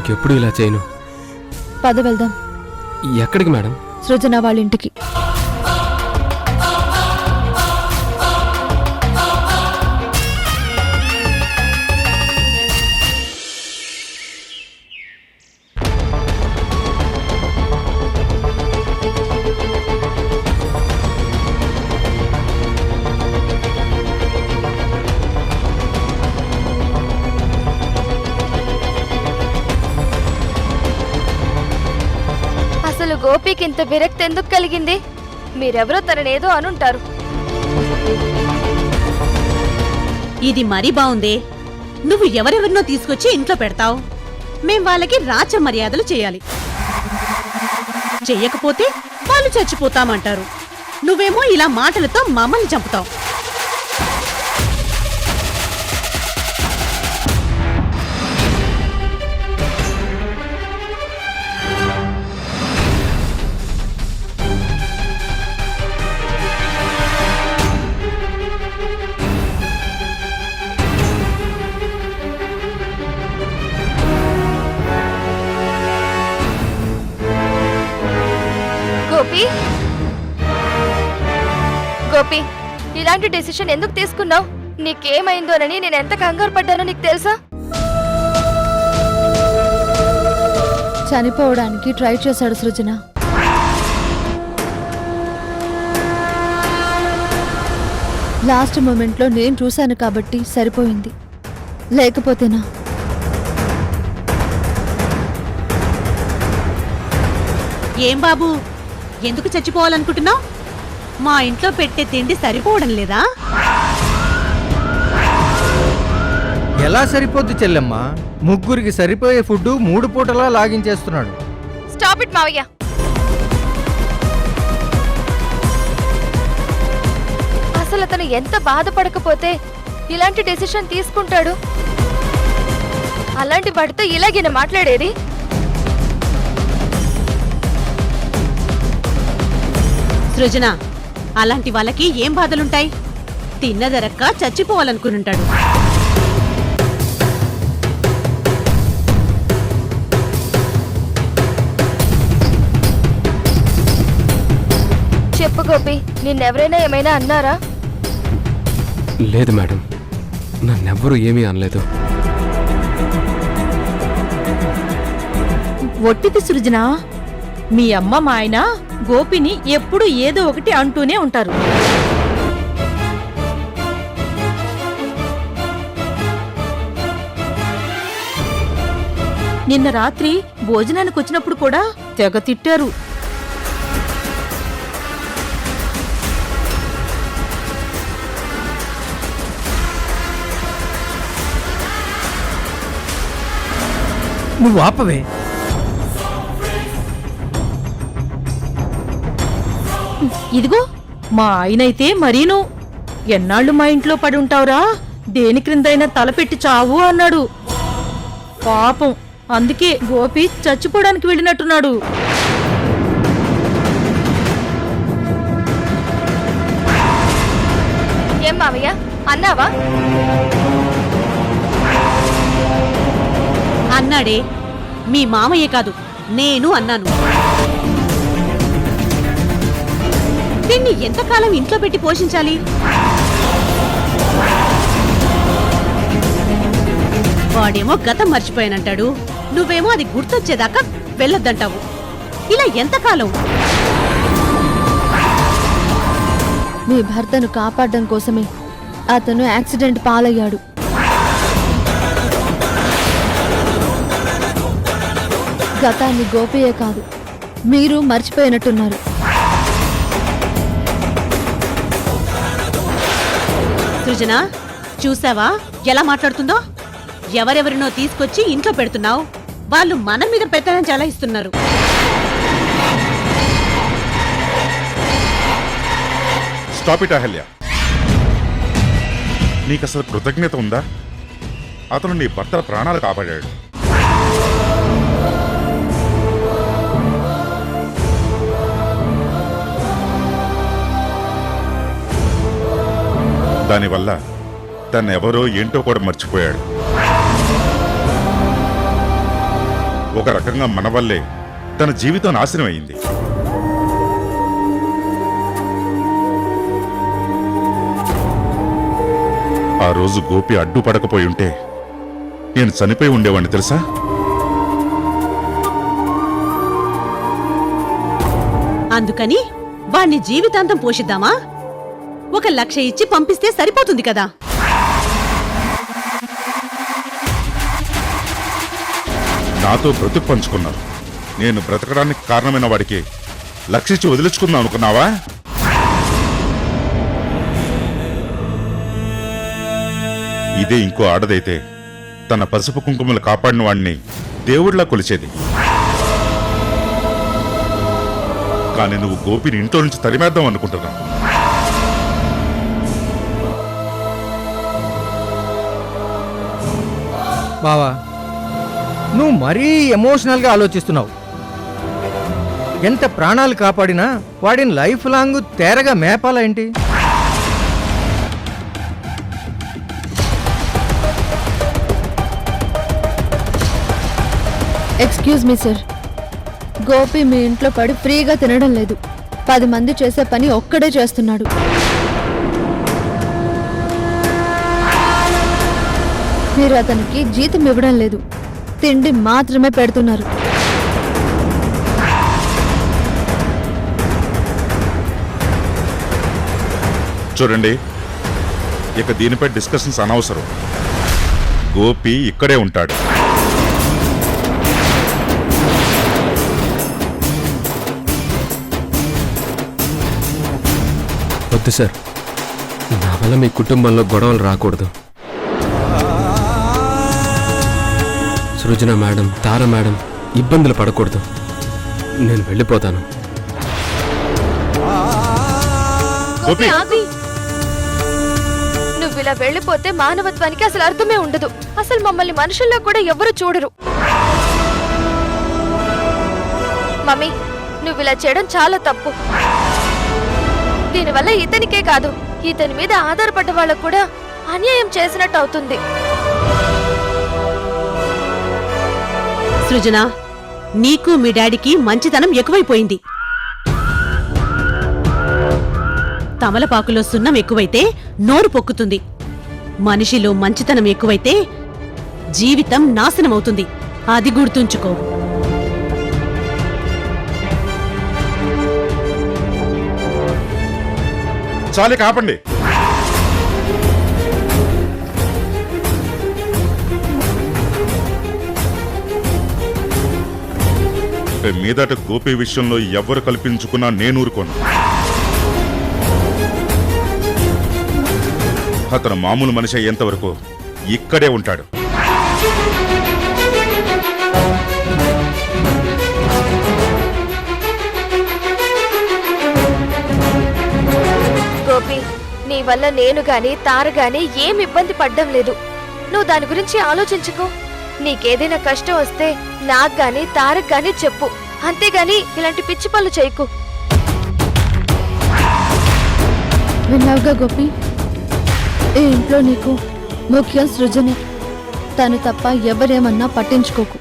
ఇంకెప్పుడు ఇలా చేయను. పద వెళ్దాం. ఎక్కడికి మేడం? సృజన వాళ్ళ ఇంటికి. అసలు గోపికి ఇంత విరక్తి ఎందుకు కలిగింది? మీరెవరో తననేదో అనుంటారు. ఇది మరీ బావుందే. నువ్వు ఎవరెవరినో తీసుకొచ్చి ఇంట్లో పెడతావు. మేం వాళ్ళకి రాచ మర్యాదలు చేయాలి. చెయ్యకపోతే వాళ్ళు చచ్చిపోతామంటారు. నువ్వేమో ఇలా మాటలతో మమ్మల్ని చంపుతావు. గోపి, గోపి, ఇలాంటి డెసిషన్ ఎందుకు తీసుకున్నావు? నీకేమైందోనని నేను ఎంత కంగారు పడ్డానో నీకు తెలుసా? చనిపోవడానికి ట్రై చేశాడు సృజన. లాస్ట్ మూమెంట్లో నేను చూశాను కాబట్టి సరిపోయింది. లేకపోతేనా? ఏం బాబు, ఎందుకు చచ్చిపోవాలనుకుంటున్నావు? మా ఇంట్లో పెట్టే తిండి సరిపోవడం లేదా? ఎలా సరిపోద్ది చెల్లెమ్మ? ముగ్గురికి సరిపోయే ఫుడ్ 3 పూటలా లాగించేస్తున్నాడు. స్టాప్ ఇట్ మావయ్య. అసలు అతను ఎంత బాధపడకపోతే ఇలాంటి డెసిషన్ తీసుకుంటాడు? అలాంటి వాడితో ఇలాగేనా మాట్లాడేది? సృజన, అలాంటి వాళ్ళకి ఏం బాధలుంటాయి? తిన్నదరక్క చచ్చిపోవాలనుకునుంటాడు. చెప్పు గోపి, నిన్నెవరైనా ఏమైనా అన్నారా? లేదు మేడం, నన్నెవ్వరూ ఏమీ అనలేదు. ఒట్టిది సృజన. మీ అమ్మ మా ఆయన గోపిని ఎప్పుడు ఏదో ఒకటి అంటూనే ఉంటారు. నిన్న రాత్రి భోజనానికి వచ్చినప్పుడు కూడా తెగ తిట్టారు. నువ్వు ఆపవే. ఇదిగో మా ఆయనైతే మరీను, ఎన్నాళ్ళు మా ఇంట్లో పడి ఉంటావురా, దేని క్రిందైనా తలపెట్టి చావు అన్నాడు. పాపం, అందుకే గోపి చచ్చిపోవడానికి వెళ్ళినట్టున్నాడు. ఏం మావయ్య అన్నావా? అన్నాడే. మీ మామయ్య కాదు, నేను అన్నాను. దీన్ని ఎంతకాలం ఇంట్లో పెట్టి పోషించాలి? వాడేమో గతం మర్చిపోయానంటాడు, నువ్వేమో అది గుర్తొచ్చేదాకా వెళ్ళొద్దంటావు. ఇలా ఎంతకాలం? మీ భర్తను కాపాడడం కోసమే అతను యాక్సిడెంట్ పాలయ్యాడు. గతాన్ని గోపియే కాదు, మీరు మర్చిపోయినట్టున్నారు. సృజన, చూసావా ఎలా మాట్లాడుతుందో? ఎవరెవరినో తీసుకొచ్చి ఇంట్లో పెడుతున్నావు. వాళ్ళు మన మీద పెత్తనం చలాయిస్తున్నారు. Stop it Ahalya. నీకసలు కృతజ్ఞత ఉందా? అతను నీ భర్తల ప్రాణాలు కాపాడాడు. దానివల్ల తనెవరో ఏంటో కూడా మర్చిపోయాడు. ఒక రకంగా మన వల్లే తన జీవితం నాశనం అయింది. ఆ రోజు గోపి అడ్డుపడకపోయి ఉంటే నేను చనిపోయి ఉండేవాడిని తెలుసా? అందుకని వాణ్ణి జీవితాంతం పోషిద్దామా? 1,00,000 ఇచ్చి పంపిస్తే సరిపోతుంది కదా. నాతో బ్రతుకు పంచుకున్నారు. నేను బ్రతకడానికి కారణమైన వాడికి లక్షించి వదిలించుకుందాం అనుకున్నావా? ఇదే ఇంకో ఆడదైతే తన పసుపు కుంకుమలు కాపాడిన వాడిని దేవుడిలా కొలిచేది. కానీ నువ్వు గోపిని ఇంట్లో నుంచి తరిమేద్దాం అనుకుంటున్నావు. బావా, నువ్వు మరీ ఎమోషనల్గా ఆలోచిస్తున్నావు. ఎంత ప్రాణాలు కాపాడినా వాడిని లైఫ్ లాంగ్ తేరగా మేపాలా ఏంటి? ఎక్స్క్యూజ్ మీ సార్, గోపి మీ ఇంట్లో పడి ఫ్రీగా తినడం లేదు. 10 మంది చేసే పని ఒక్కడే చేస్తున్నాడు. మీరు అతనికి జీతం ఇవ్వడం లేదు, తిండి మాత్రమే పెడుతున్నారు. చూడండి, ఇక దీనిపై డిస్కషన్స్ అనవసరం. గోపి ఇక్కడే ఉంటాడు. వద్దు సార్, నా వల్ల మీ కుటుంబంలో గొడవలు రాకూడదు. సృజన మేడం, తార మేడం ఇబ్బందులు పడకూడదు. నేను వెళ్ళిపోతాను. గోపి, నువ్వు ఇలా వెళ్ళిపోతే మానవత్వానికి అసలు అర్థమే ఉండదు. అసలు మమ్మల్ని మనుషుల్లో కూడా ఎవరు చూడరు. మమ్మీ, నువ్వు ఇలా చేయడం చాలా తప్పు. దీనివల్ల ఇతనికే కాదు, ఇతని మీద ఆధారపడ్డ వాళ్ళకు కూడా అన్యాయం చేసినట్టు అవుతుంది. సృజన, నీకు మీ డాడీకి మంచితనం ఎక్కువైపోయింది. తమలపాకులో సున్నం ఎక్కువైతే నోరు పొక్కుతుంది. మనిషిలో మంచితనం ఎక్కువైతే జీవితం నాశనమవుతుంది. అది గుర్తుంచుకో. చాలే కాపండి. మీదట గోపి విషయంలో ఎవరు కల్పించుకున్నా నేను ఊరుకోను. అతను మామూలు మనిషి అయ్యేంత వరకు ఇక్కడే ఉంటాడు. గోపి, నీ వల్ల నేను గాని తార గాని ఏం ఇబ్బంది పడ్డం లేదు. నువ్వు దాని గురించి ఆలోచించుకో. నీకేదైనా కష్టం వస్తే నాకు గాని తారక్ గాని చెప్పు. అంతేగాని ఇలాంటి పిచ్చి పనులు చేయకు. విన్నావుగా గోపి, ఈ ఇంట్లో నీకు ముఖ్యం సృజనే. తను తప్ప ఎవరేమన్నా పట్టించుకోకు.